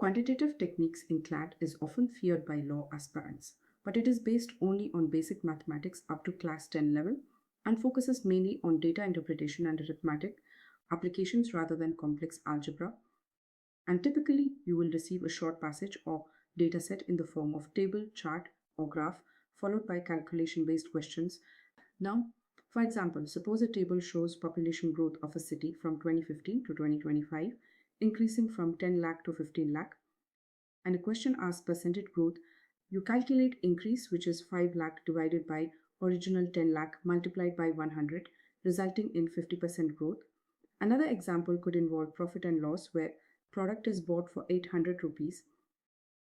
Quantitative techniques in CLAT is often feared by law aspirants, but it is based only on basic mathematics up to class 10 level and focuses mainly on data interpretation and arithmetic applications rather than complex algebra. And typically, you will receive a short passage or dataset in the form of table, chart, or graph, followed by calculation-based questions. Now, for example, suppose a table shows population growth of a city from 2015 to 2025, increasing from 10 lakh to 15 lakh, and a question asks percentage growth. You calculate increase, which is 5 lakh divided by original 10 lakh multiplied by 100, resulting in 50% growth. Another example could involve profit and loss, where product is bought for 800 rupees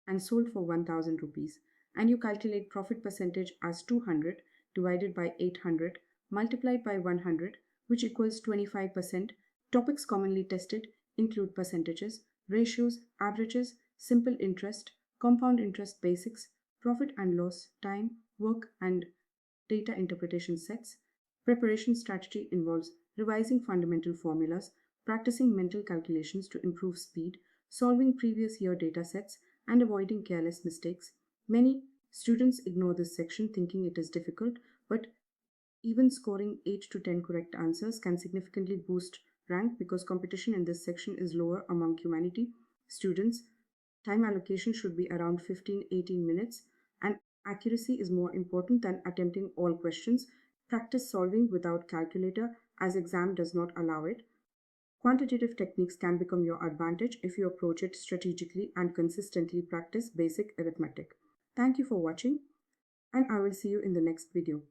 and sold for 1000 rupees, and you calculate profit percentage as 200 divided by 800 multiplied by 100, which equals 25%. Topics commonly tested include percentages, ratios, averages, simple interest, compound interest basics, profit and loss, time, work, and data interpretation sets. Preparation strategy involves revising fundamental formulas, practicing mental calculations to improve speed, solving previous year data sets, and avoiding careless mistakes. Many students ignore this section thinking it is difficult, but even scoring 8 to 10 correct answers can significantly boost rank because competition in this section is lower among humanity students. Time allocation should be around 15-18 minutes, and accuracy is more important than attempting all questions. Practice solving without calculator, as exam does not allow it. Quantitative techniques can become your advantage if you approach it strategically and consistently practice basic arithmetic. Thank you for watching, and I will see you in the next video.